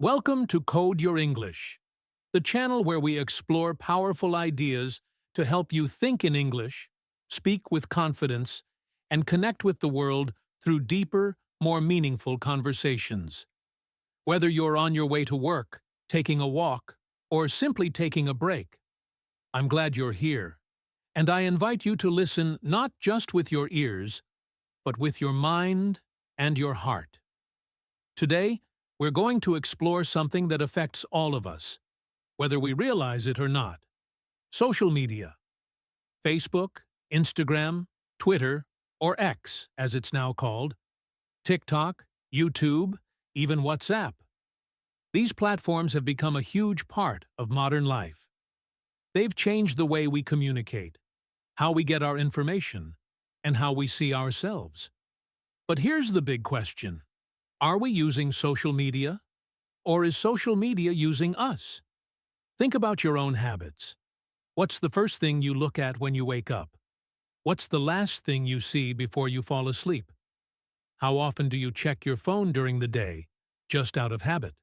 Welcome to Code Your English, the channel where we explore powerful ideas to help you think in English, speak with confidence, and connect with the world through deeper, more meaningful conversations. Whether you're on your way to work, taking a walk, or simply taking a break, I'm glad you're here, and I invite you to listen not just with your ears, but with your mind and your heart. Today, we're going to explore something that affects all of us, whether we realize it or not. Social media. Facebook, Instagram, Twitter, or X, as it's now called, TikTok, YouTube, even WhatsApp. These platforms have become a huge part of modern life. They've changed the way we communicate, how we get our information, and how we see ourselves. But here's the big question. Are we using social media, or is social media using us? Think about your own habits. What's the first thing you look at when you wake up? What's the last thing you see before you fall asleep? How often do you check your phone during the day, just out of habit?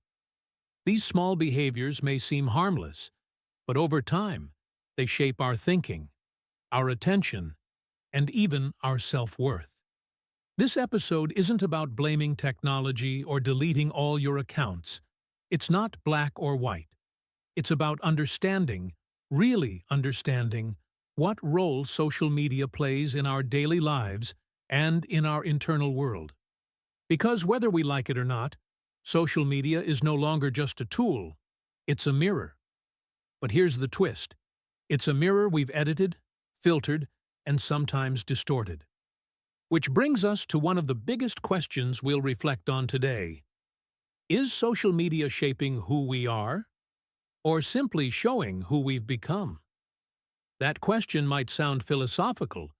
These small behaviors may seem harmless, but over time, they shape our thinking, our attention, and even our self-worth. This episode isn't about blaming technology or deleting all your accounts. It's not black or white. It's about understanding, really understanding, what role social media plays in our daily lives and in our internal world. Because whether we like it or not, social media is no longer just a tool, it's a mirror. But here's the twist. It's a mirror we've edited, filtered, and sometimes distorted. Which brings us to one of the biggest questions we'll reflect on today. Is social media shaping who we are, or simply showing who we've become? That question might sound philosophical,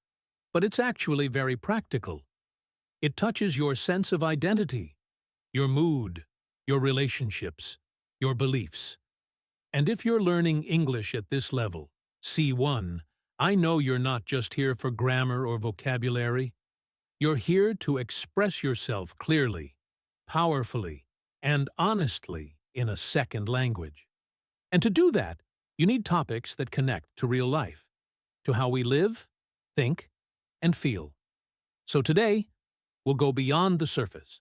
but it's actually very practical. It touches your sense of identity, your mood, your relationships, your beliefs. And if you're learning English at this level, C1, I know you're not just here for grammar or vocabulary. You're here to express yourself clearly, powerfully, and honestly in a second language. And to do that, you need topics that connect to real life, to how we live, think, and feel. So today, we'll go beyond the surface.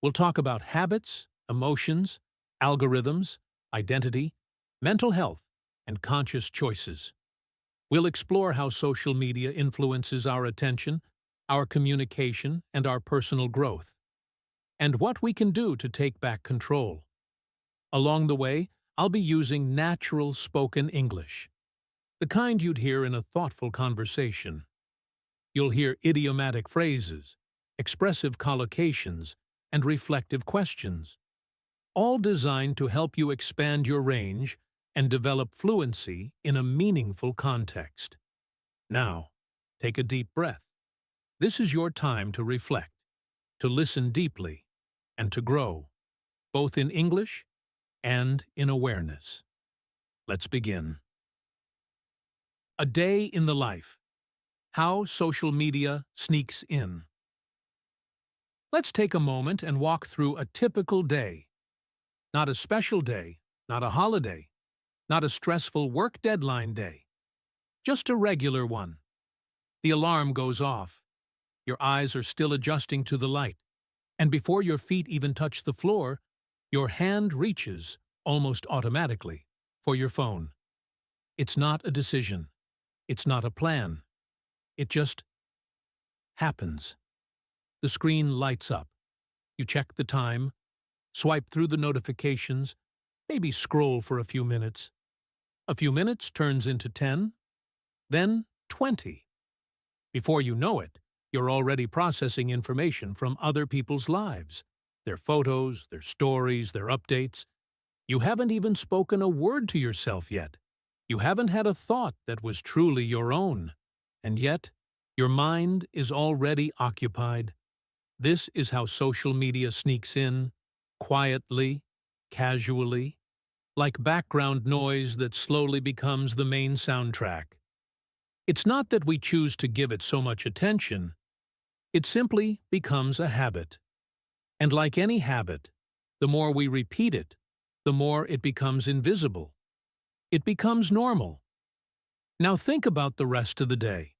We'll talk about habits, emotions, algorithms, identity, mental health, and conscious choices. We'll explore how social media influences our attention, our communication, and our personal growth, and what we can do to take back control. Along the way, I'll be using natural spoken English, the kind you'd hear in a thoughtful conversation. You'll hear idiomatic phrases, expressive collocations, and reflective questions, all designed to help you expand your range and develop fluency in a meaningful context. Now, take a deep breath. This is your time to reflect, to listen deeply, and to grow, both in English and in awareness. Let's begin. A day in the life. How social media sneaks in. Let's take a moment and walk through a typical day. Not a special day, not a holiday, not a stressful work deadline day. Just a regular one. The alarm goes off. Your eyes are still adjusting to the light, and before your feet even touch the floor, your hand reaches, almost automatically, for your phone. It's not a decision. It's not a plan. It just happens. The screen lights up. You check the time, swipe through the notifications, maybe scroll for a few minutes. A few minutes turns into 10, then 20. Before you know it, you're already processing information from other people's lives, their photos, their stories, their updates. You haven't even spoken a word to yourself yet. You haven't had a thought that was truly your own. And yet, your mind is already occupied. This is how social media sneaks in, quietly, casually, like background noise that slowly becomes the main soundtrack. It's not that we choose to give it so much attention. It simply becomes a habit. And like any habit, the more we repeat it, the more it becomes invisible. It becomes normal. Now think about the rest of the day.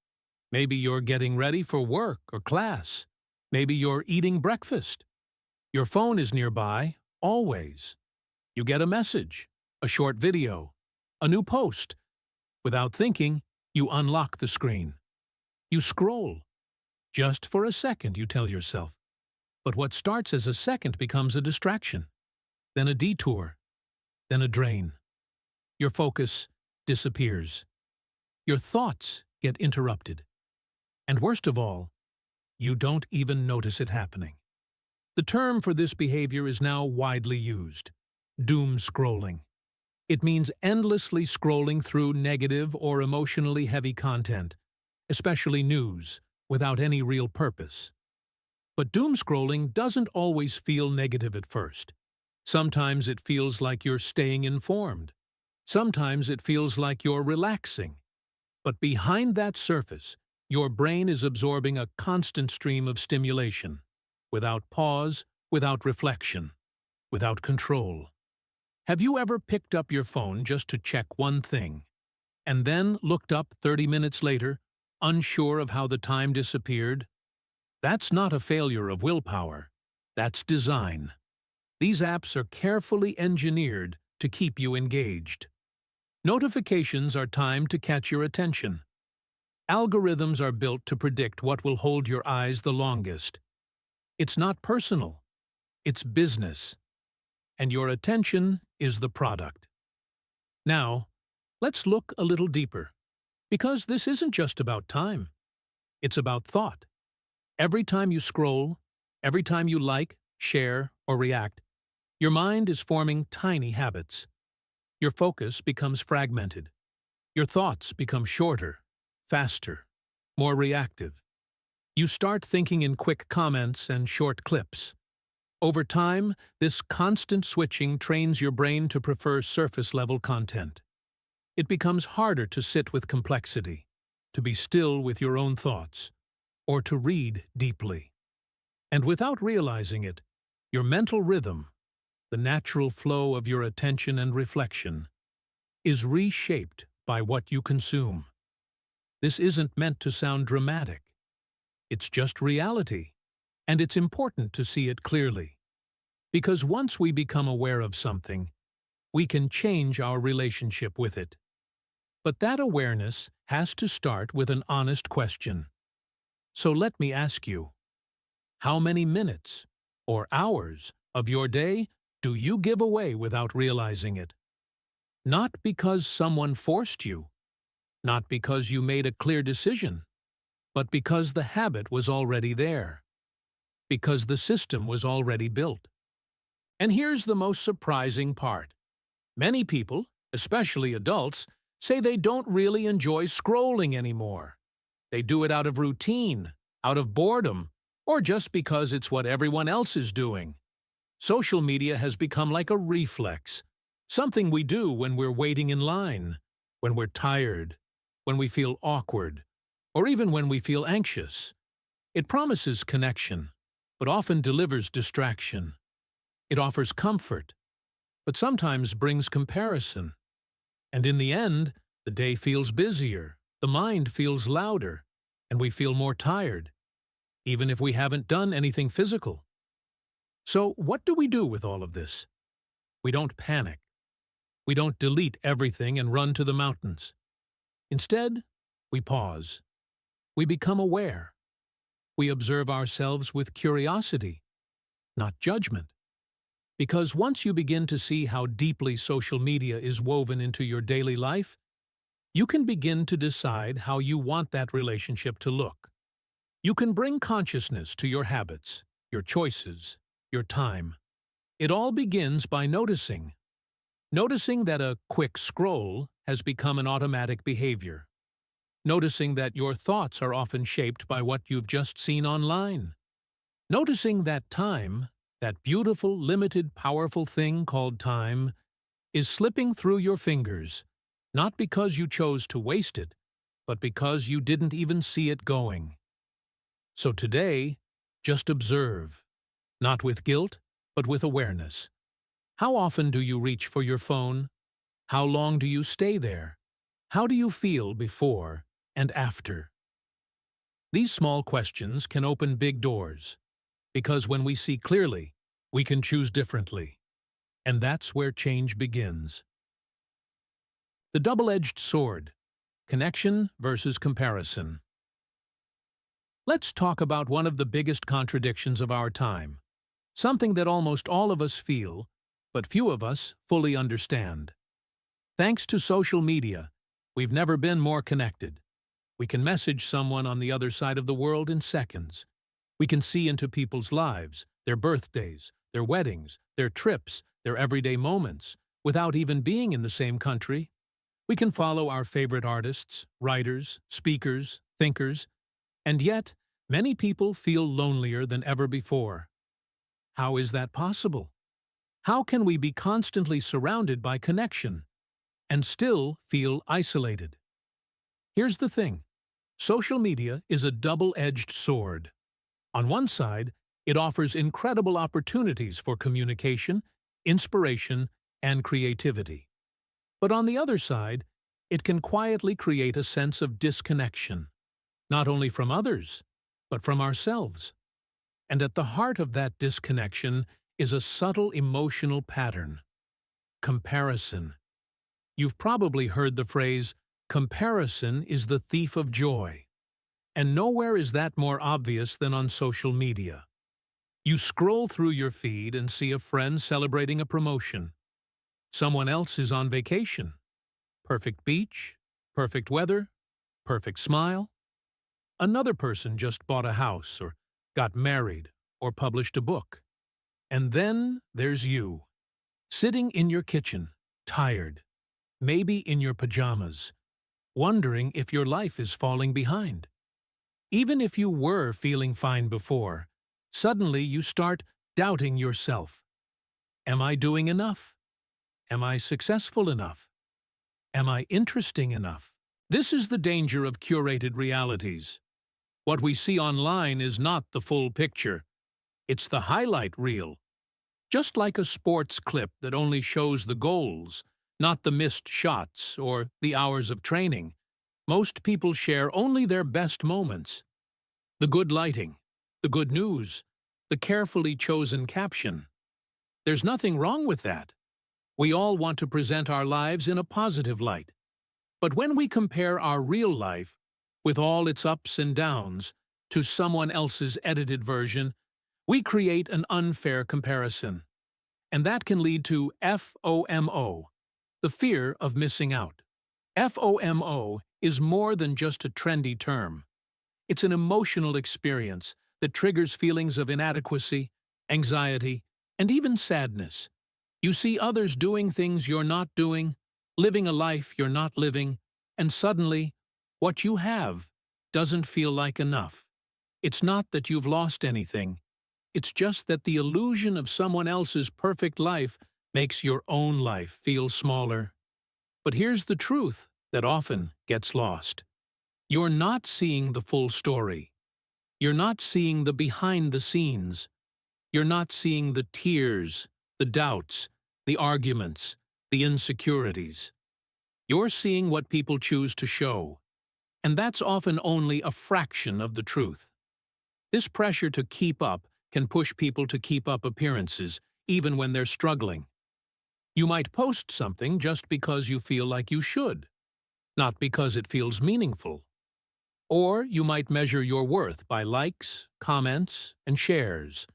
Maybe you're getting ready for work or class. Maybe you're eating breakfast. Your phone is nearby, always. You get a message, a short video, a new post. Without thinking, you unlock the screen. You scroll. Just for a second, you tell yourself. But what starts as a second becomes a distraction, then a detour, then a drain. Your focus disappears. Your thoughts get interrupted. And worst of all, you don't even notice it happening. The term for this behavior is now widely used: doom scrolling. It means endlessly scrolling through negative or emotionally heavy content, especially news, without any real purpose. But doom scrolling doesn't always feel negative at first. Sometimes it feels like you're staying informed. Sometimes it feels like you're relaxing. But behind that surface, your brain is absorbing a constant stream of stimulation, without pause, without reflection, without control. Have you ever picked up your phone just to check one thing, and then looked up 30 minutes later, unsure of how the time disappeared? That's not a failure of willpower. That's design. These apps are carefully engineered to keep you engaged. Notifications are timed to catch your attention. Algorithms are built to predict what will hold your eyes the longest. It's not personal. It's business. And your attention is the product. Now, let's look a little deeper, because this isn't just about time. It's about thought. Every time you scroll, every time you like, share, or react, your mind is forming tiny habits. Your focus becomes fragmented. Your thoughts become shorter, faster, more reactive. You start thinking in quick comments and short clips. Over time, this constant switching trains your brain to prefer surface-level content. It becomes harder to sit with complexity, to be still with your own thoughts, or to read deeply. And without realizing it, your mental rhythm, the natural flow of your attention and reflection, is reshaped by what you consume. This isn't meant to sound dramatic. It's just reality, and it's important to see it clearly. Because once we become aware of something, we can change our relationship with it. But that awareness has to start with an honest question. So let me ask you, how many minutes or hours of your day do you give away without realizing it? Not because someone forced you, not because you made a clear decision, but because the habit was already there, because the system was already built. And here's the most surprising part. Many people, especially adults, say they don't really enjoy scrolling anymore. They do it out of routine, out of boredom, or just because it's what everyone else is doing. Social media has become like a reflex, something we do when we're waiting in line, when we're tired, when we feel awkward, or even when we feel anxious. It promises connection, but often delivers distraction. It offers comfort, but sometimes brings comparison. And in the end, the day feels busier, the mind feels louder, and we feel more tired, even if we haven't done anything physical. So what do we do with all of this? We don't panic. We don't delete everything and run to the mountains. Instead, we pause. We become aware. We observe ourselves with curiosity, not judgment. Because once you begin to see how deeply social media is woven into your daily life, you can begin to decide how you want that relationship to look. You can bring consciousness to your habits, your choices, your time. It all begins by noticing. Noticing that a quick scroll has become an automatic behavior. Noticing that your thoughts are often shaped by what you've just seen online. Noticing that time, that beautiful, limited, powerful thing called time, is slipping through your fingers, not because you chose to waste it, but because you didn't even see it going. So today, just observe, not with guilt, but with awareness. How often do you reach for your phone? How long do you stay there? How do you feel before and after? These small questions can open big doors, because when we see clearly, we can choose differently. And that's where change begins. The double-edged sword: connection versus comparison. Let's talk about one of the biggest contradictions of our time, something that almost all of us feel, but few of us fully understand. Thanks to social media, we've never been more connected. We can message someone on the other side of the world in seconds. We can see into people's lives, their birthdays, their weddings, their trips, their everyday moments, without even being in the same country. We can follow our favorite artists, writers, speakers, thinkers, and yet, many people feel lonelier than ever before. How is that possible? How can we be constantly surrounded by connection and still feel isolated? Here's the thing. Social media is a double-edged sword. On one side, it offers incredible opportunities for communication, inspiration, and creativity. But on the other side, it can quietly create a sense of disconnection, not only from others, but from ourselves. And at the heart of that disconnection is a subtle emotional pattern: comparison. You've probably heard the phrase, "Comparison is the thief of joy." And nowhere is that more obvious than on social media. You scroll through your feed and see a friend celebrating a promotion. Someone else is on vacation. Perfect beach, perfect weather, perfect smile. Another person just bought a house or got married or published a book. And then there's you, sitting in your kitchen, tired, maybe in your pajamas, wondering if your life is falling behind. Even if you were feeling fine before, suddenly you start doubting yourself. Am I doing enough? Am I successful enough? Am I interesting enough? This is the danger of curated realities. What we see online is not the full picture. It's the highlight reel. Just like a sports clip that only shows the goals, not the missed shots or the hours of training, most people share only their best moments. The good lighting, the good news, the carefully chosen caption. There's nothing wrong with that. We all want to present our lives in a positive light. But when we compare our real life, with all its ups and downs, to someone else's edited version, we create an unfair comparison. And that can lead to FOMO, the fear of missing out. FOMO is more than just a trendy term. It's an emotional experience that triggers feelings of inadequacy, anxiety, and even sadness. You see others doing things you're not doing, living a life you're not living, and suddenly, what you have doesn't feel like enough. It's not that you've lost anything. It's just that the illusion of someone else's perfect life makes your own life feel smaller. But here's the truth that often gets lost. You're not seeing the full story. You're not seeing the behind the scenes. You're not seeing the tears, the doubts, the arguments, the insecurities. You're seeing what people choose to show. And that's often only a fraction of the truth. This pressure to keep up can push people to keep up appearances, even when they're struggling. You might post something just because you feel like you should, not because it feels meaningful. Or you might measure your worth by likes, comments, and shares,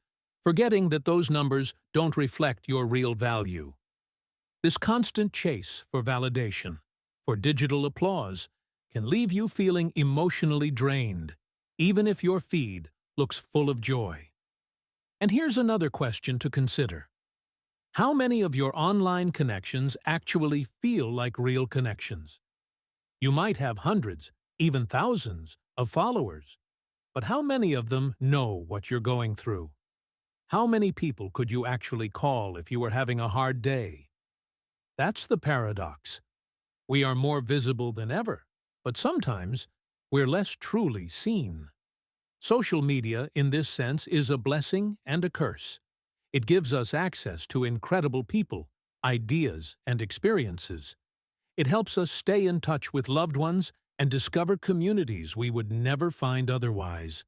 forgetting that those numbers don't reflect your real value. This constant chase for validation, for digital applause, can leave you feeling emotionally drained, even if your feed looks full of joy. And here's another question to consider. How many of your online connections actually feel like real connections? You might have hundreds, even thousands, of followers, but how many of them know what you're going through? How many people could you actually call if you were having a hard day? That's the paradox. We are more visible than ever, but sometimes we're less truly seen. Social media, in this sense, is a blessing and a curse. It gives us access to incredible people, ideas, and experiences. It helps us stay in touch with loved ones and discover communities we would never find otherwise.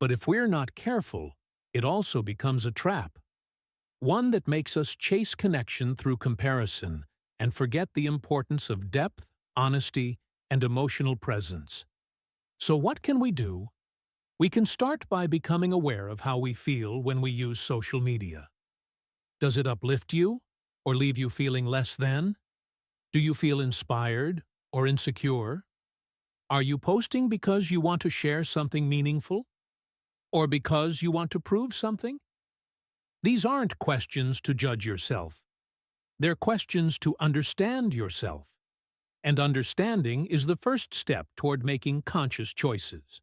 But if we're not careful, it also becomes a trap, one that makes us chase connection through comparison and forget the importance of depth, honesty, and emotional presence. So what can we do? We can start by becoming aware of how we feel when we use social media. Does it uplift you or leave you feeling less than? Do you feel inspired or insecure? Are you posting because you want to share something meaningful? Or because you want to prove something? These aren't questions to judge yourself. They're questions to understand yourself. And understanding is the first step toward making conscious choices.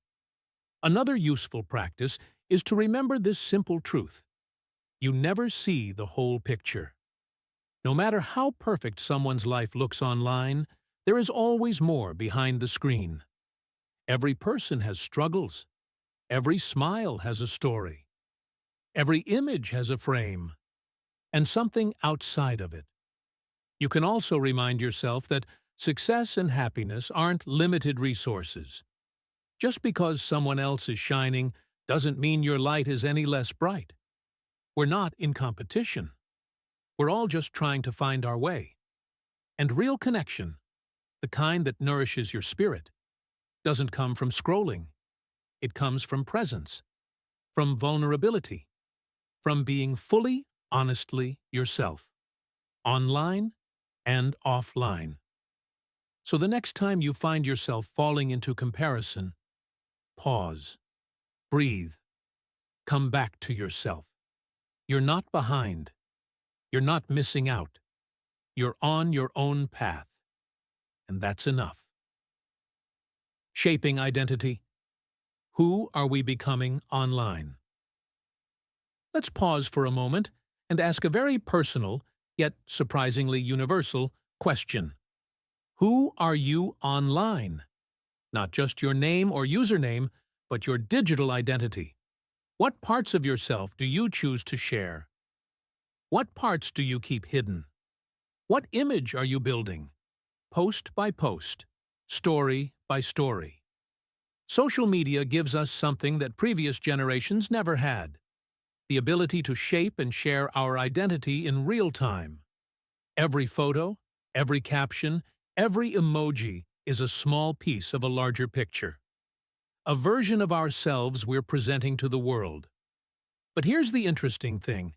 Another useful practice is to remember this simple truth. You never see the whole picture. No matter how perfect someone's life looks online, there is always more behind the screen. Every person has struggles. Every smile has a story. Every image has a frame, and something outside of it. You can also remind yourself that success and happiness aren't limited resources. Just because someone else is shining doesn't mean your light is any less bright. We're not in competition. We're all just trying to find our way. And real connection, the kind that nourishes your spirit, doesn't come from scrolling. It comes from presence, from vulnerability, from being fully, honestly yourself, online and offline. So the next time you find yourself falling into comparison, pause, breathe, come back to yourself. You're not behind. You're not missing out. You're on your own path. And that's enough. Shaping identity. Who are we becoming online? Let's pause for a moment and ask a very personal, yet surprisingly universal, question. Who are you online? Not just your name or username, but your digital identity. What parts of yourself do you choose to share? What parts do you keep hidden? What image are you building? Post by post, story by story. Social media gives us something that previous generations never had: the ability to shape and share our identity in real time. Every photo, every caption, every emoji is a small piece of a larger picture. A version of ourselves we're presenting to the world. But here's the interesting thing.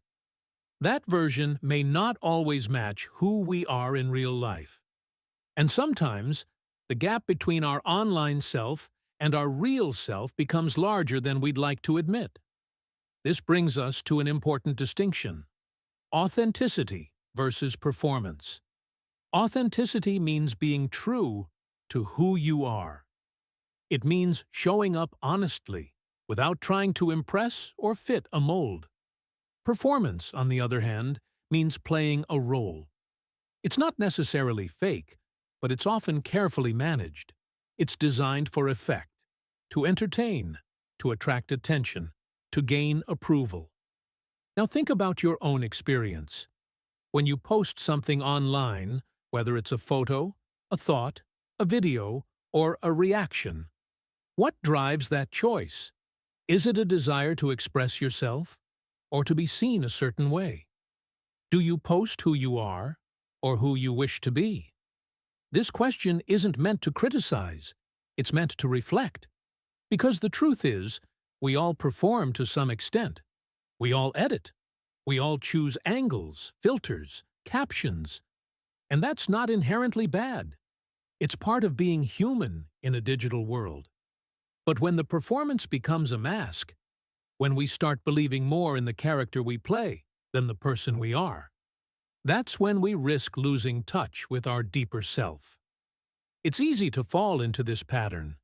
That version may not always match who we are in real life. And sometimes, the gap between our online self and our real self becomes larger than we'd like to admit. This brings us to an important distinction: authenticity versus performance. Authenticity means being true to who you are. It means showing up honestly, without trying to impress or fit a mold. Performance, on the other hand, means playing a role. It's not necessarily fake, but it's often carefully managed. It's designed for effect, to entertain, to attract attention, to gain approval. Now think about your own experience. When you post something online, whether it's a photo, a thought, a video, or a reaction, what drives that choice? Is it a desire to express yourself, or to be seen a certain way? Do you post who you are, or who you wish to be? This question isn't meant to criticize, it's meant to reflect. Because the truth is, we all perform to some extent. We all edit. We all choose angles, filters, captions. And that's not inherently bad. It's part of being human in a digital world. But when the performance becomes a mask, when we start believing more in the character we play than the person we are, that's when we risk losing touch with our deeper self. It's easy to fall into this pattern.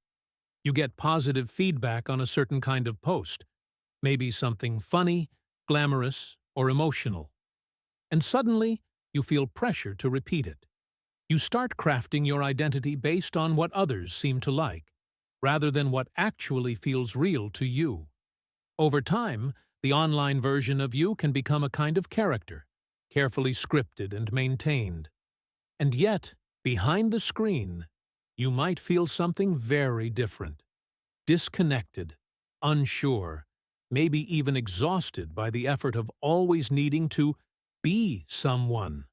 You get positive feedback on a certain kind of post, maybe something funny, glamorous, or emotional. And suddenly, you feel pressure to repeat it. You start crafting your identity based on what others seem to like, rather than what actually feels real to you. Over time, The online version of you can become a kind of character, carefully scripted and maintained. And yet, behind the screen, you might feel something very different. Disconnected, unsure, maybe even exhausted by the effort of always needing to be someone.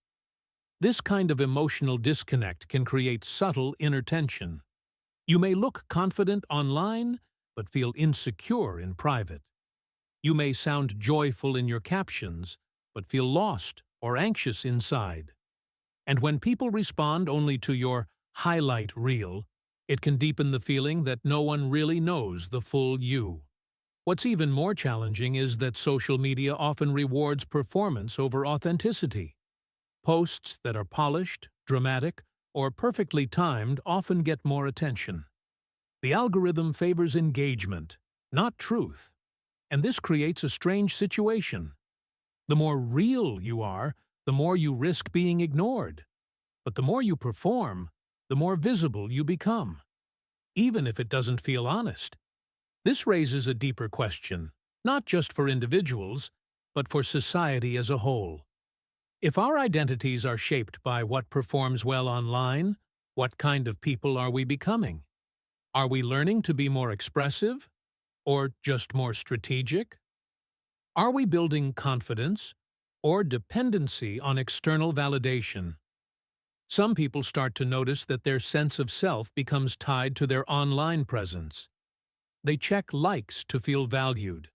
This kind of emotional disconnect can create subtle inner tension. You may look confident online, but feel insecure in private. You may sound joyful in your captions, but feel lost or anxious inside. And when people respond only to your highlight reel, it can deepen the feeling that no one really knows the full you. What's even more challenging is that social media often rewards performance over authenticity. Posts that are polished, dramatic, or perfectly timed often get more attention. The algorithm favors engagement, not truth, and this creates a strange situation. The more real you are, the more you risk being ignored. But the more you perform, the more visible you become, even if it doesn't feel honest. This raises a deeper question, not just for individuals, but for society as a whole. If our identities are shaped by what performs well online, what kind of people are we becoming? Are we learning to be more expressive, or just more strategic? Are we building confidence, or dependency on external validation? Some people start to notice that their sense of self becomes tied to their online presence. They check likes to feel valued.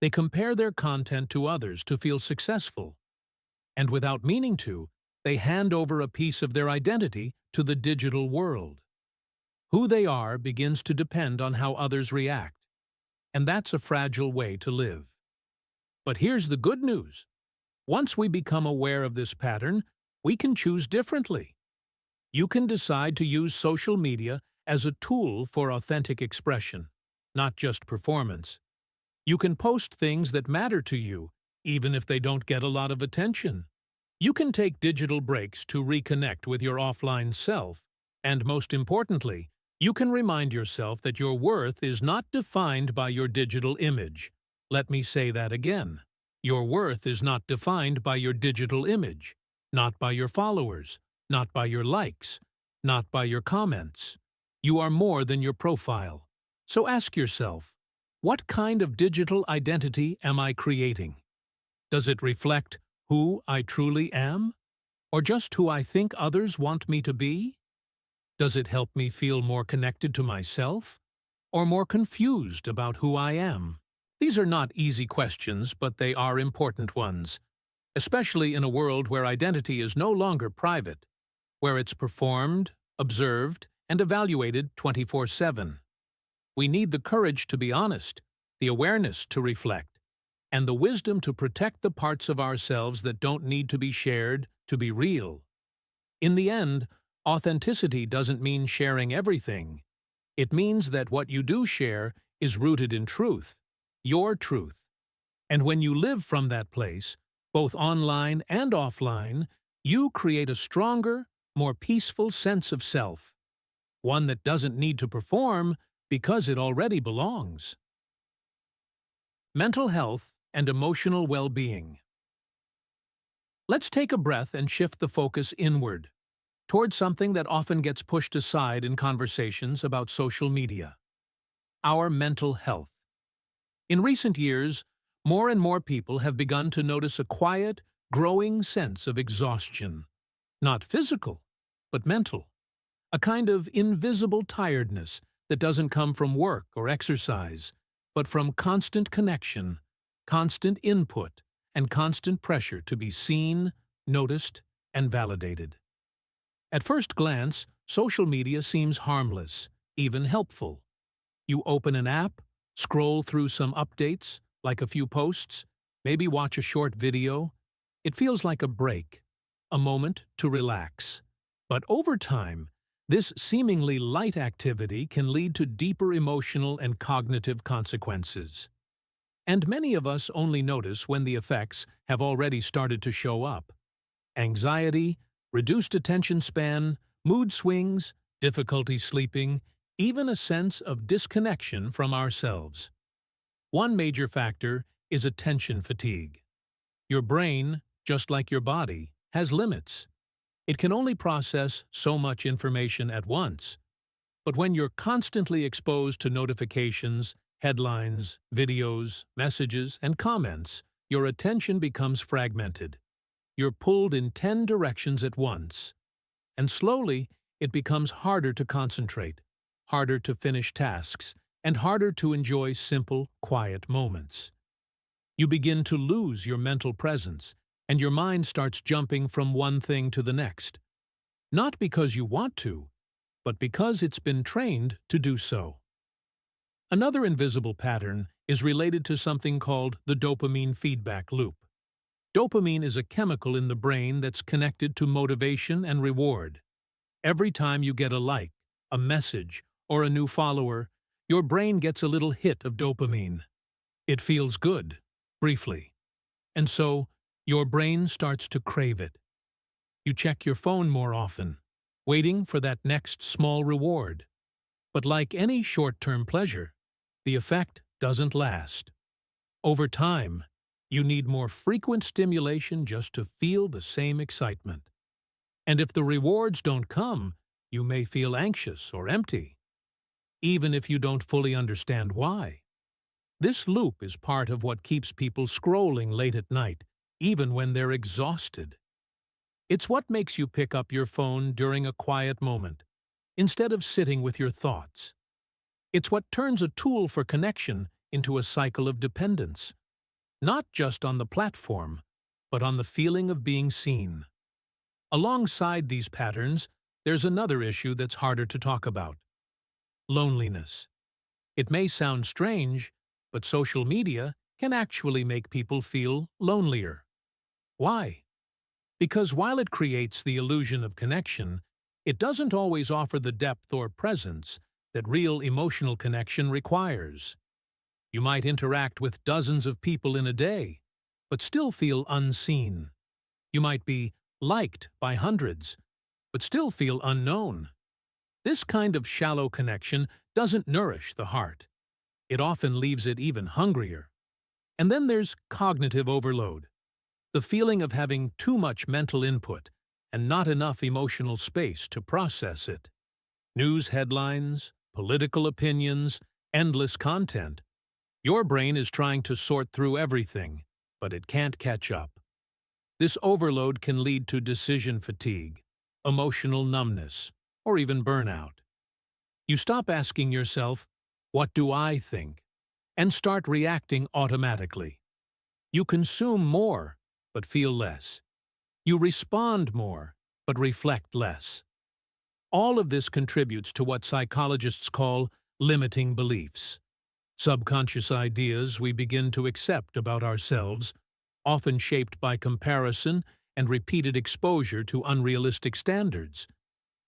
They compare their content to others to feel successful. And without meaning to, they hand over a piece of their identity to the digital world. Who they are begins to depend on how others react, and that's a fragile way to live. But here's the good news. Once we become aware of this pattern, we can choose differently. You can decide to use social media as a tool for authentic expression, not just performance. You can post things that matter to you, even if they don't get a lot of attention. You can take digital breaks to reconnect with your offline self, and most importantly, you can remind yourself that your worth is not defined by your digital image. Let me say that again. Your worth is not defined by your digital image, not by your followers, not by your likes, not by your comments. You are more than your profile. So ask yourself, what kind of digital identity am I creating? Does it reflect who I truly am? Or just who I think others want me to be? Does it help me feel more connected to myself? Or more confused about who I am? These are not easy questions, but they are important ones, especially in a world where identity is no longer private, where it's performed, observed, and evaluated 24/7. We need the courage to be honest, the awareness to reflect, and the wisdom to protect the parts of ourselves that don't need to be shared to be real. In the end, authenticity doesn't mean sharing everything. It means that what you do share is rooted in truth, your truth. And when you live from that place, both online and offline, you create a stronger, more peaceful sense of self, one that doesn't need to perform because it already belongs. Mental health and emotional well-being. Let's take a breath and shift the focus inward, toward something that often gets pushed aside in conversations about social media: our mental health. In recent years, more and more people have begun to notice a quiet, growing sense of exhaustion. Not physical, but mental. A kind of invisible tiredness that doesn't come from work or exercise, but from constant connection, constant input, and constant pressure to be seen, noticed, and validated. At first glance, social media seems harmless, even helpful. You open an app, scroll through some updates, like a few posts, maybe watch a short video. It feels like a break, a moment to relax. But over time, this seemingly light activity can lead to deeper emotional and cognitive consequences. And many of us only notice when the effects have already started to show up. Anxiety, reduced attention span, mood swings, difficulty sleeping, even a sense of disconnection from ourselves. One major factor is attention fatigue. Your brain, just like your body, has limits. It can only process so much information at once. But when you're constantly exposed to notifications, headlines, videos, messages, and comments, your attention becomes fragmented. You're pulled in 10 directions at once. And slowly, it becomes harder to concentrate, harder to finish tasks, and harder to enjoy simple, quiet moments. You begin to lose your mental presence, and your mind starts jumping from one thing to the next. Not because you want to, but because it's been trained to do so. Another invisible pattern is related to something called the dopamine feedback loop. Dopamine is a chemical in the brain that's connected to motivation and reward. Every time you get a like, a message, or a new follower, your brain gets a little hit of dopamine. It feels good, briefly. And so, your brain starts to crave it. You check your phone more often, waiting for that next small reward. But like any short-term pleasure, the effect doesn't last. Over time, you need more frequent stimulation just to feel the same excitement. And if the rewards don't come, you may feel anxious or empty, even if you don't fully understand why. This loop is part of what keeps people scrolling late at night, even when they're exhausted. It's what makes you pick up your phone during a quiet moment, instead of sitting with your thoughts. It's what turns a tool for connection into a cycle of dependence, not just on the platform, but on the feeling of being seen. Alongside these patterns, there's another issue that's harder to talk about: loneliness. It may sound strange, but social media can actually make people feel lonelier. Why? Because while it creates the illusion of connection, it doesn't always offer the depth or presence that real emotional connection requires. You might interact with dozens of people in a day, but still feel unseen. You might be liked by hundreds, but still feel unknown. This kind of shallow connection doesn't nourish the heart. It often leaves it even hungrier. And then there's cognitive overload, the feeling of having too much mental input and not enough emotional space to process it. News headlines, political opinions, endless content. Your brain is trying to sort through everything, but it can't catch up. This overload can lead to decision fatigue, emotional numbness, or even burnout. You stop asking yourself, "What do I think?" and start reacting automatically. You consume more, but feel less. You respond more, but reflect less. All of this contributes to what psychologists call limiting beliefs. Subconscious ideas we begin to accept about ourselves, often shaped by comparison and repeated exposure to unrealistic standards.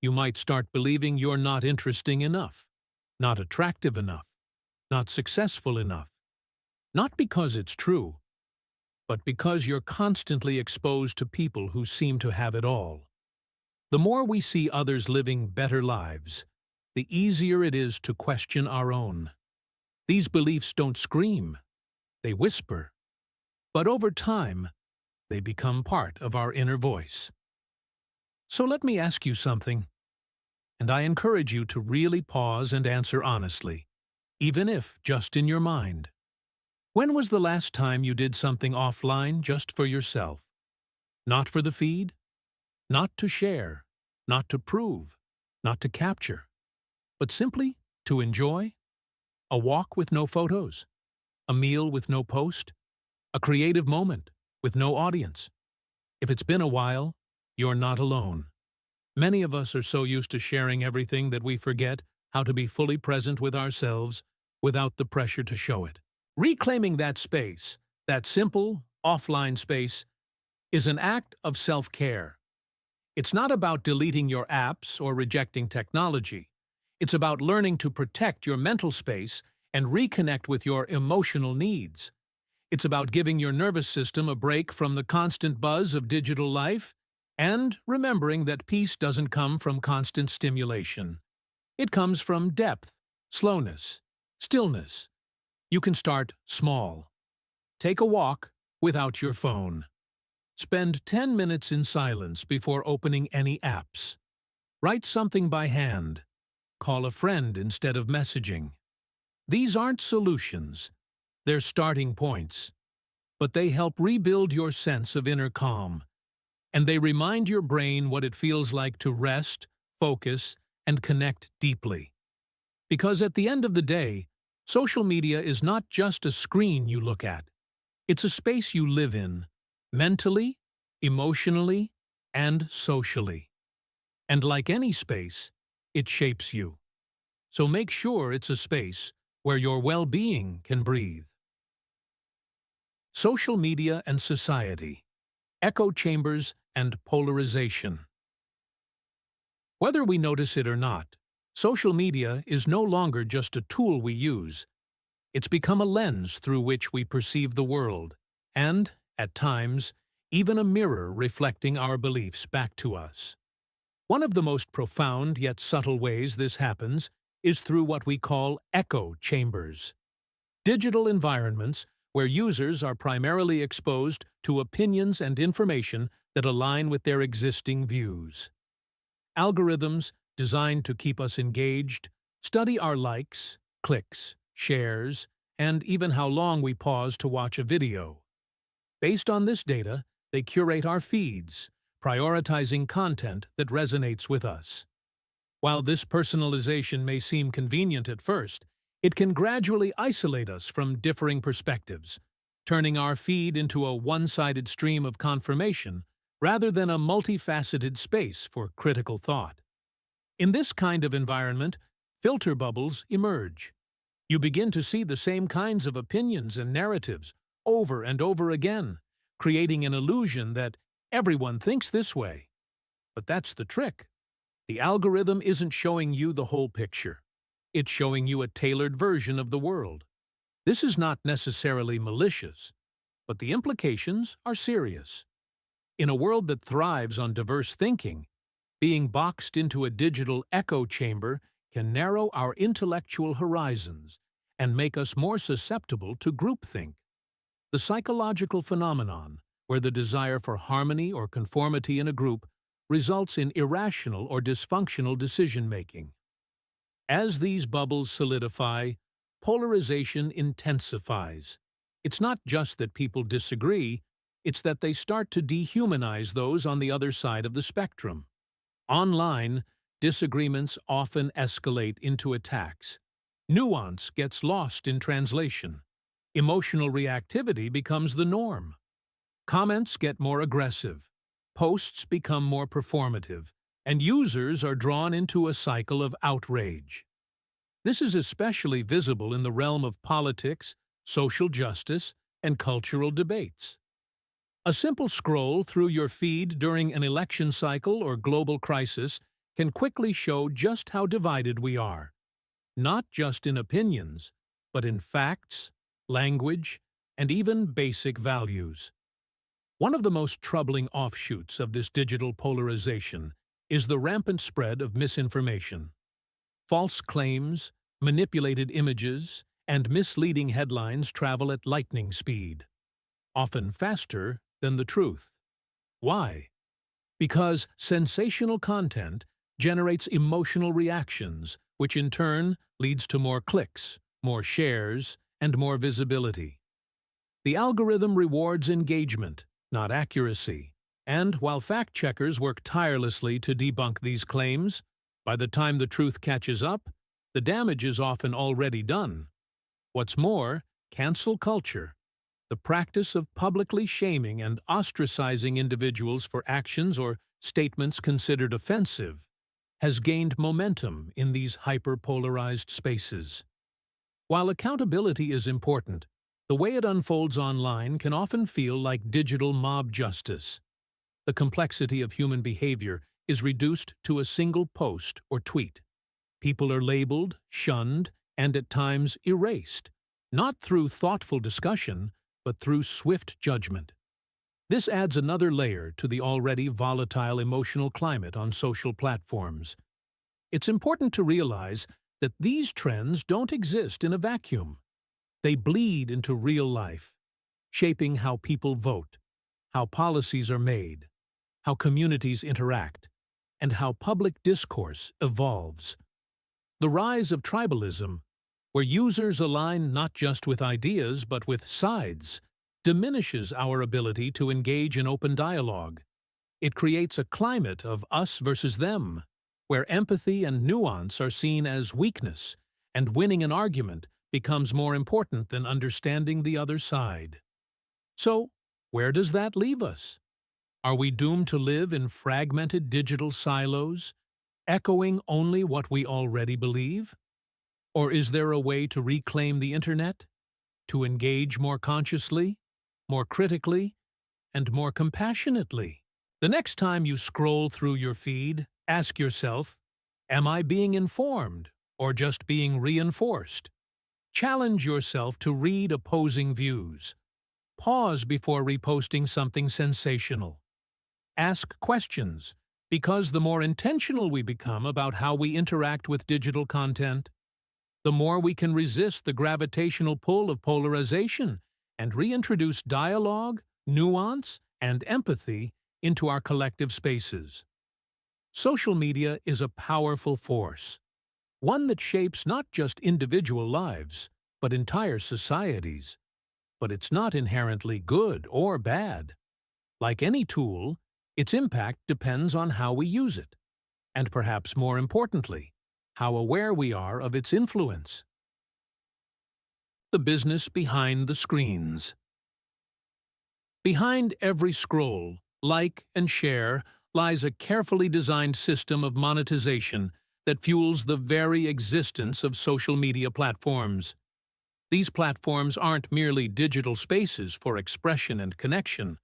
You might start believing you're not interesting enough, not attractive enough, not successful enough. Not because it's true, but because you're constantly exposed to people who seem to have it all. The more we see others living better lives, the easier it is to question our own. These beliefs don't scream, they whisper. But over time, they become part of our inner voice. So let me ask you something, and I encourage you to really pause and answer honestly, even if just in your mind. When was the last time you did something offline just for yourself? Not for the feed? Not to share, not to prove, not to capture, but simply to enjoy? A walk with no photos? A meal with no post? A creative moment with no audience? If it's been a while, you're not alone. Many of us are so used to sharing everything that we forget how to be fully present with ourselves without the pressure to show it. Reclaiming that space, that simple, offline space, is an act of self-care. It's not about deleting your apps or rejecting technology. It's about learning to protect your mental space and reconnect with your emotional needs. It's about giving your nervous system a break from the constant buzz of digital life and remembering that peace doesn't come from constant stimulation. It comes from depth, slowness, stillness. You can start small. Take a walk without your phone. Spend 10 minutes in silence before opening any apps. Write something by hand. Call a friend instead of messaging. These aren't solutions. They're starting points. But they help rebuild your sense of inner calm. And they remind your brain what it feels like to rest, focus, and connect deeply. Because at the end of the day, social media is not just a screen you look at. It's a space you live in, mentally, emotionally, and socially. And like any space, it shapes you. So make sure it's a space where your well-being can breathe. Social media and society, echo chambers and polarization. Whether we notice it or not, social media is no longer just a tool we use. It's become a lens through which we perceive the world, and, at times, even a mirror reflecting our beliefs back to us. One of the most profound yet subtle ways this happens is through what we call echo chambers. Digital environments where users are primarily exposed to opinions and information that align with their existing views. Algorithms designed to keep us engaged study our likes, clicks, shares, and even how long we pause to watch a video. Based on this data, they curate our feeds, prioritizing content that resonates with us. While this personalization may seem convenient at first, it can gradually isolate us from differing perspectives, turning our feed into a one-sided stream of confirmation rather than a multifaceted space for critical thought. In this kind of environment, filter bubbles emerge. You begin to see the same kinds of opinions and narratives over and over again, creating an illusion that everyone thinks this way. But that's the trick. The algorithm isn't showing you the whole picture. It's showing you a tailored version of the world. This is not necessarily malicious, but the implications are serious. In a world that thrives on diverse thinking, being boxed into a digital echo chamber can narrow our intellectual horizons and make us more susceptible to groupthink. The psychological phenomenon, where the desire for harmony or conformity in a group results in irrational or dysfunctional decision-making. As these bubbles solidify, polarization intensifies. It's not just that people disagree, it's that they start to dehumanize those on the other side of the spectrum. Online, disagreements often escalate into attacks. Nuance gets lost in translation. Emotional reactivity becomes the norm. Comments get more aggressive. Posts become more performative, and users are drawn into a cycle of outrage. This is especially visible in the realm of politics, social justice, and cultural debates. A simple scroll through your feed during an election cycle or global crisis can quickly show just how divided we are, not just in opinions, but in facts, language, and even basic values. One of the most troubling offshoots of this digital polarization is the rampant spread of misinformation. False claims, manipulated images, and misleading headlines travel at lightning speed, often faster than the truth. Why? Because sensational content generates emotional reactions, which in turn leads to more clicks, more shares, and more visibility. The algorithm rewards engagement, not accuracy, and while fact-checkers work tirelessly to debunk these claims, by the time the truth catches up, the damage is often already done. What's more, cancel culture, the practice of publicly shaming and ostracizing individuals for actions or statements considered offensive, has gained momentum in these hyper-polarized spaces. While accountability is important, the way it unfolds online can often feel like digital mob justice. The complexity of human behavior is reduced to a single post or tweet. People are labeled, shunned, and at times erased, not through thoughtful discussion, but through swift judgment. This adds another layer to the already volatile emotional climate on social platforms. It's important to realize that these trends don't exist in a vacuum. They bleed into real life. shaping how people vote, how policies are made, how communities interact, and how public discourse evolves. The rise of tribalism, where users align not just with ideas but with sides, diminishes our ability to engage in open dialogue. It creates a climate of us versus them, where empathy and nuance are seen as weakness, and winning an argument becomes more important than understanding the other side. So, where does that leave us? Are we doomed to live in fragmented digital silos, echoing only what we already believe? Or is there a way to reclaim the internet, to engage more consciously, more critically, and more compassionately? The next time you scroll through your feed, ask yourself, am I being informed or just being reinforced? Challenge yourself to read opposing views. Pause before reposting something sensational. Ask questions, because the more intentional we become about how we interact with digital content, the more we can resist the gravitational pull of polarization and reintroduce dialogue, nuance, and empathy into our collective spaces. Social media is a powerful force, one that shapes not just individual lives, but entire societies. But it's not inherently good or bad. Like any tool, its impact depends on how we use it, and perhaps more importantly, how aware we are of its influence. The business behind the screens. Behind every scroll, like, and share lies a carefully designed system of monetization that fuels the very existence of social media platforms. These platforms aren't merely digital spaces for expression and connection.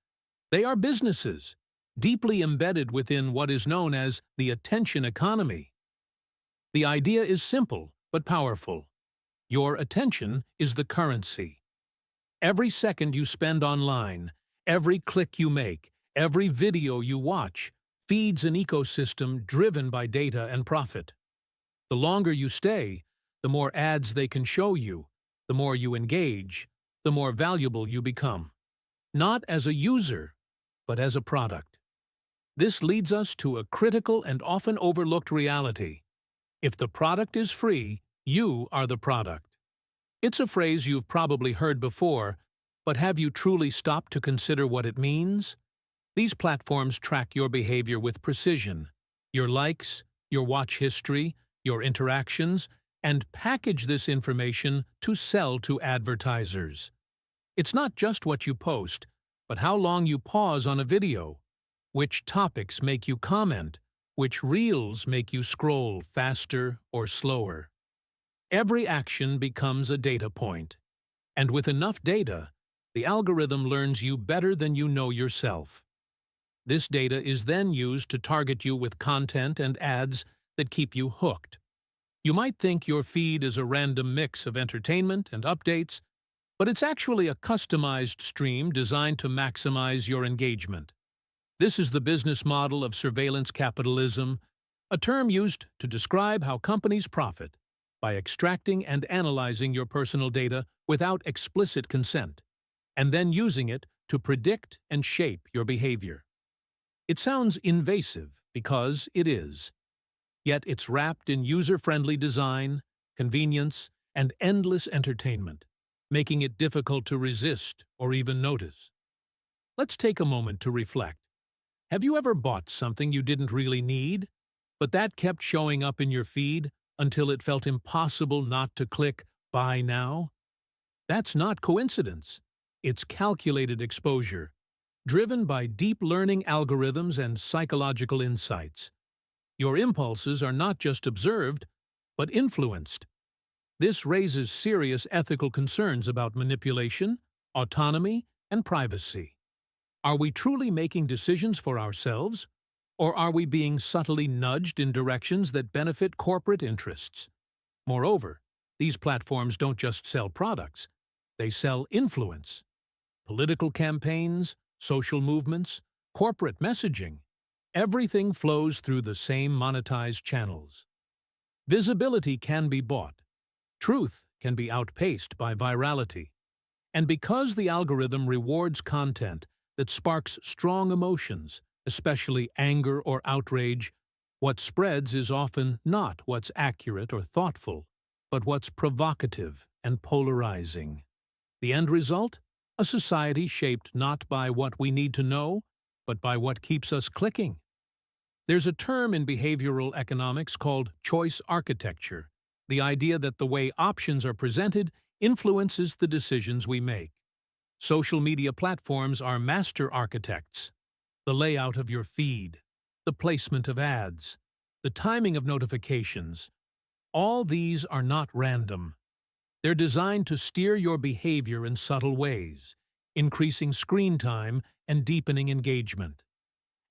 They are businesses, deeply embedded within what is known as the attention economy. The idea is simple but powerful. Your attention is the currency. Every second you spend online, every click you make, every video you watch, feeds an ecosystem driven by data and profit. The longer you stay, the more ads they can show you, the more you engage, the more valuable you become. Not as a user, but as a product. This leads us to a critical and often overlooked reality. If the product is free, you are the product. It's a phrase you've probably heard before, but have you truly stopped to consider what it means? These platforms track your behavior with precision, your likes, your watch history, your interactions, and package this information to sell to advertisers. It's not just what you post, but how long you pause on a video, which topics make you comment, which reels make you scroll faster or slower. Every action becomes a data point, and with enough data, the algorithm learns you better than you know yourself. This data is then used to target you with content and ads that keep you hooked. You might think your feed is a random mix of entertainment and updates, but it's actually a customized stream designed to maximize your engagement. This is the business model of surveillance capitalism, a term used to describe how companies profit by extracting and analyzing your personal data without explicit consent, and then using it to predict and shape your behavior. It sounds invasive because it is. Yet it's wrapped in user-friendly design, convenience, and endless entertainment, making it difficult to resist or even notice. Let's take a moment to reflect. Have you ever bought something you didn't really need, but that kept showing up in your feed until it felt impossible not to click Buy Now? That's not coincidence. It's calculated exposure, driven by deep learning algorithms and psychological insights. Your impulses are not just observed, but influenced. This raises serious ethical concerns about manipulation, autonomy, and privacy. Are we truly making decisions for ourselves, or are we being subtly nudged in directions that benefit corporate interests? Moreover, these platforms don't just sell products, they sell influence. Political campaigns, social movements, corporate messaging, everything flows through the same monetized channels. Visibility can be bought. Truth can be outpaced by virality. And because the algorithm rewards content that sparks strong emotions, especially anger or outrage, what spreads is often not what's accurate or thoughtful, but what's provocative and polarizing. The end result? A society shaped not by what we need to know, but by what keeps us clicking. There's a term in behavioral economics called choice architecture, the idea that the way options are presented influences the decisions we make. Social media platforms are master architects. The layout of your feed, the placement of ads, the timing of notifications, all these are not random. They're designed to steer your behavior in subtle ways, increasing screen time and deepening engagement.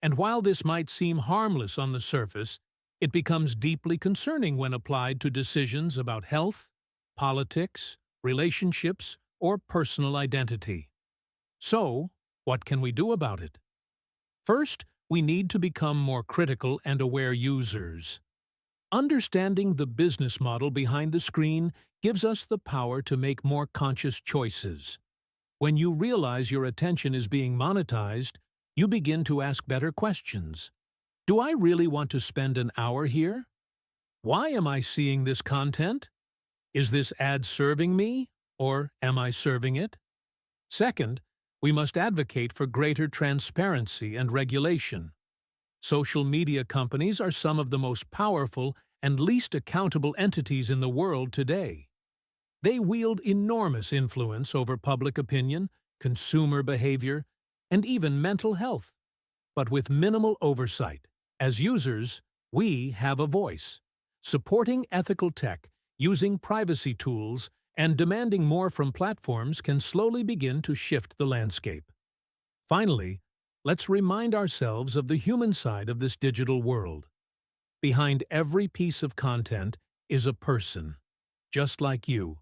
And while this might seem harmless on the surface, it becomes deeply concerning when applied to decisions about health, politics, relationships, or personal identity. So, what can we do about it? First, we need to become more critical and aware users. Understanding the business model behind the screen gives us the power to make more conscious choices. When you realize your attention is being monetized, you begin to ask better questions. Do I really want to spend an hour here? Why am I seeing this content? Is this ad serving me, or am I serving it? Second, we must advocate for greater transparency and regulation. Social media companies are some of the most powerful and least accountable entities in the world today. They wield enormous influence over public opinion, consumer behavior, and even mental health, but with minimal oversight. As users, we have a voice. Supporting ethical tech, using privacy tools, and demanding more from platforms can slowly begin to shift the landscape. Finally, let's remind ourselves of the human side of this digital world. Behind every piece of content is a person, just like you,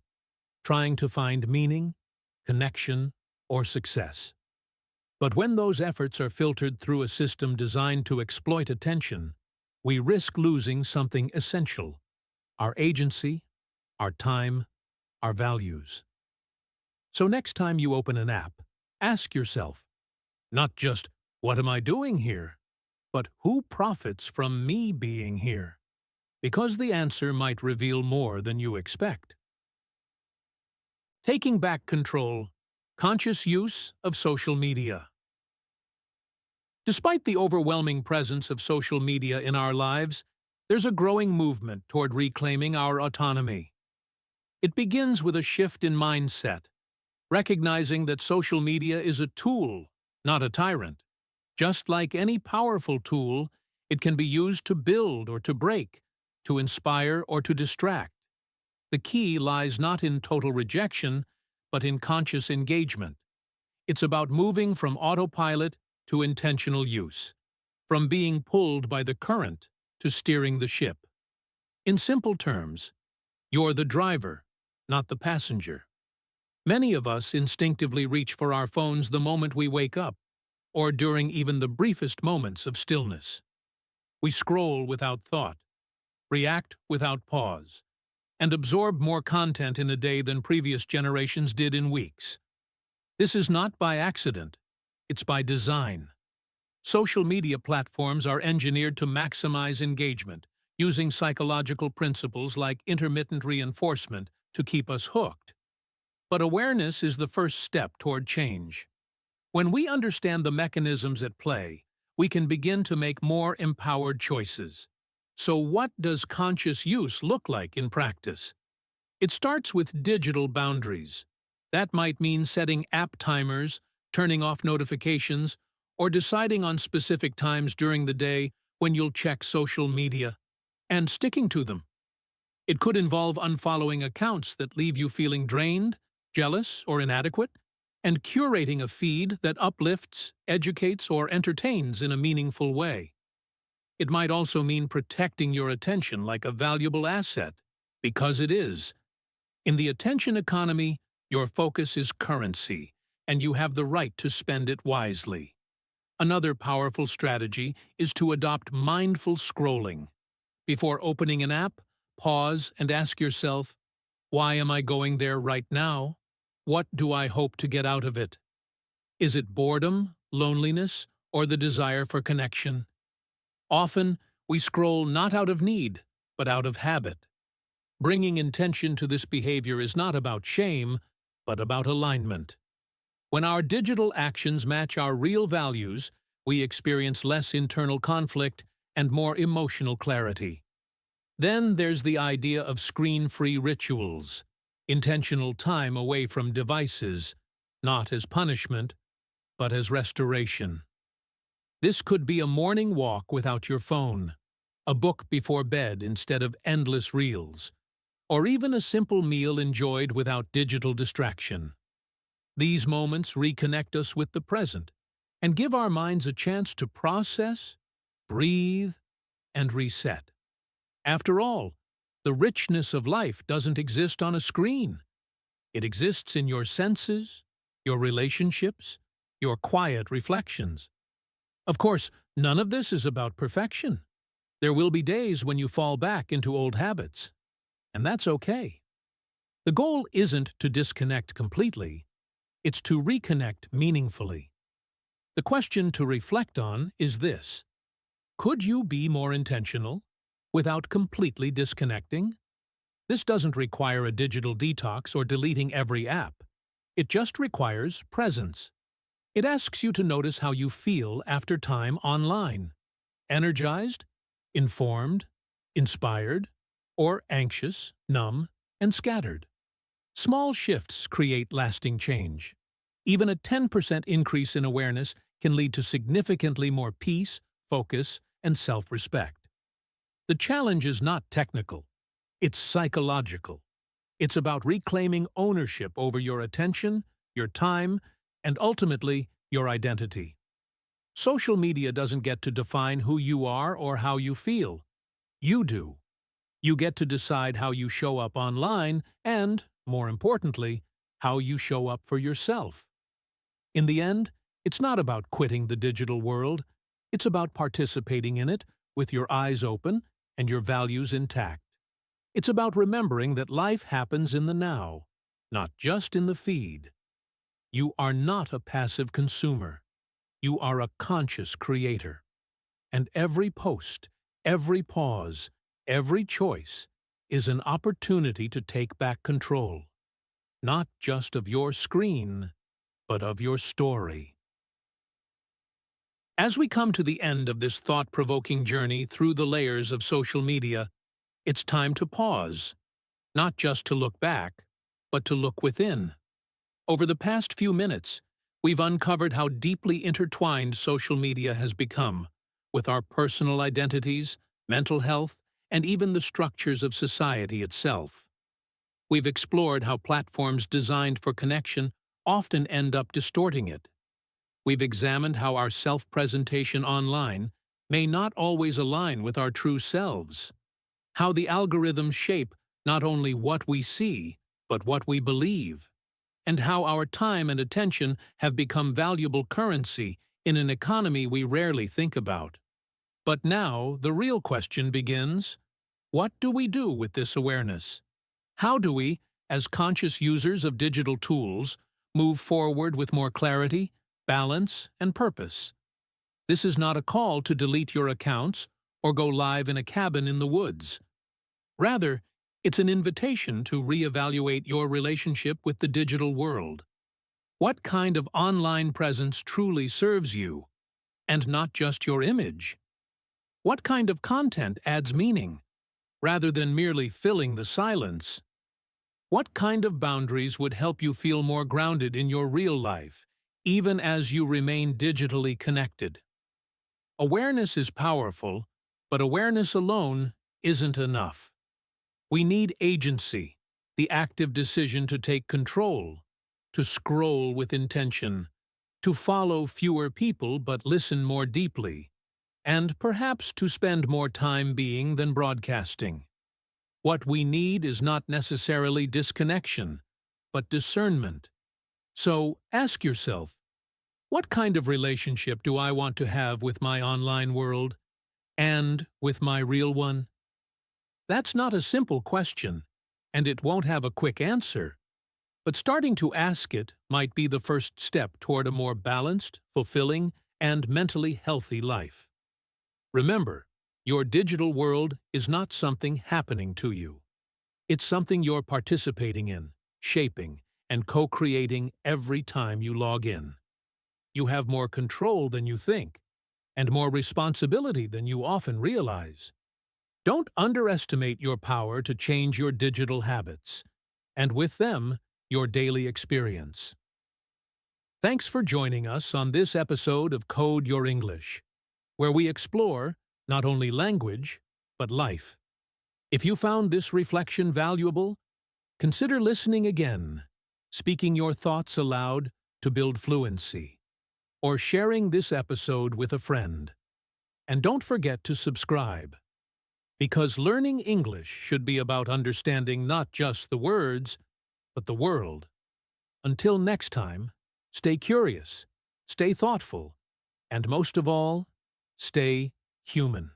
trying to find meaning, connection, or success. But when those efforts are filtered through a system designed to exploit attention, we risk losing something essential: our agency, our time, our values. So next time you open an app, ask yourself, not just, what am I doing here? But who profits from me being here? Because the answer might reveal more than you expect. Taking back control, conscious use of social media. Despite the overwhelming presence of social media in our lives, there's a growing movement toward reclaiming our autonomy. It begins with a shift in mindset, recognizing that social media is a tool, not a tyrant. Just like any powerful tool, it can be used to build or to break, to inspire or to distract. The key lies not in total rejection, but in conscious engagement. It's about moving from autopilot to intentional use, from being pulled by the current to steering the ship. In simple terms, you're the driver, not the passenger. Many of us instinctively reach for our phones the moment we wake up, or during even the briefest moments of stillness. We scroll without thought, react without pause, and absorb more content in a day than previous generations did in weeks. This is not by accident, it's by design. Social media platforms are engineered to maximize engagement, using psychological principles like intermittent reinforcement to keep us hooked. But awareness is the first step toward change. When we understand the mechanisms at play, we can begin to make more empowered choices. So what does conscious use look like in practice? It starts with digital boundaries. That might mean setting app timers, turning off notifications, or deciding on specific times during the day when you'll check social media, and sticking to them. It could involve unfollowing accounts that leave you feeling drained, jealous, or inadequate, and curating a feed that uplifts, educates, or entertains in a meaningful way. It might also mean protecting your attention like a valuable asset, because it is. In the attention economy, your focus is currency, and you have the right to spend it wisely. Another powerful strategy is to adopt mindful scrolling. Before opening an app, pause and ask yourself, why am I going there right now? What do I hope to get out of it? Is it boredom, loneliness, or the desire for connection? Often, we scroll not out of need, but out of habit. Bringing intention to this behavior is not about shame, but about alignment. When our digital actions match our real values, we experience less internal conflict and more emotional clarity. Then there's the idea of screen-free rituals, intentional time away from devices, not as punishment, but as restoration. This could be a morning walk without your phone, a book before bed instead of endless reels, or even a simple meal enjoyed without digital distraction. These moments reconnect us with the present and give our minds a chance to process, breathe, and reset. After all, the richness of life doesn't exist on a screen. It exists in your senses, your relationships, your quiet reflections. Of course, none of this is about perfection. There will be days when you fall back into old habits, and that's okay. The goal isn't to disconnect completely, it's to reconnect meaningfully. The question to reflect on is this: could you be more intentional without completely disconnecting? This doesn't require a digital detox or deleting every app. It just requires presence. It asks you to notice how you feel after time online. Energized, informed, inspired, or anxious, numb, and scattered. Small shifts create lasting change. Even a 10% increase in awareness can lead to significantly more peace, focus, and self-respect. The challenge is not technical. It's psychological. It's about reclaiming ownership over your attention, your time, and ultimately, your identity. Social media doesn't get to define who you are or how you feel. You do. You get to decide how you show up online and, more importantly, how you show up for yourself. In the end, it's not about quitting the digital world. It's about participating in it with your eyes open and your values intact. It's about remembering that life happens in the now, not just in the feed. You are not a passive consumer. You are a conscious creator. And every post, every pause, every choice is an opportunity to take back control, not just of your screen, but of your story. As we come to the end of this thought-provoking journey through the layers of social media, it's time to pause, not just to look back, but to look within. Over the past few minutes, we've uncovered how deeply intertwined social media has become with our personal identities, mental health, and even the structures of society itself. We've explored how platforms designed for connection often end up distorting it. We've examined how our self-presentation online may not always align with our true selves, how the algorithms shape not only what we see, but what we believe, and how our time and attention have become valuable currency in an economy we rarely think about. But now, the real question begins: what do we do with this awareness? How do we, as conscious users of digital tools, move forward with more clarity, balance, and purpose? This is not a call to delete your accounts or go live in a cabin in the woods. Rather, it's an invitation to reevaluate your relationship with the digital world. What kind of online presence truly serves you, and not just your image? What kind of content adds meaning, rather than merely filling the silence? What kind of boundaries would help you feel more grounded in your real life, even as you remain digitally connected? Awareness is powerful, but awareness alone isn't enough. We need agency, the active decision to take control, to scroll with intention, to follow fewer people but listen more deeply, and perhaps to spend more time being than broadcasting. What we need is not necessarily disconnection, but discernment. So ask yourself, what kind of relationship do I want to have with my online world and with my real one? That's not a simple question, and it won't have a quick answer. But starting to ask it might be the first step toward a more balanced, fulfilling, and mentally healthy life. Remember, your digital world is not something happening to you. It's something you're participating in, shaping, and co-creating every time you log in. You have more control than you think, and more responsibility than you often realize. Don't underestimate your power to change your digital habits, and with them, your daily experience. Thanks for joining us on this episode of Code Your English, where we explore not only language, but life. If you found this reflection valuable, consider listening again, speaking your thoughts aloud to build fluency, or sharing this episode with a friend. And don't forget to subscribe, because learning English should be about understanding not just the words, but the world. Until next time, stay curious, stay thoughtful, and most of all, stay human.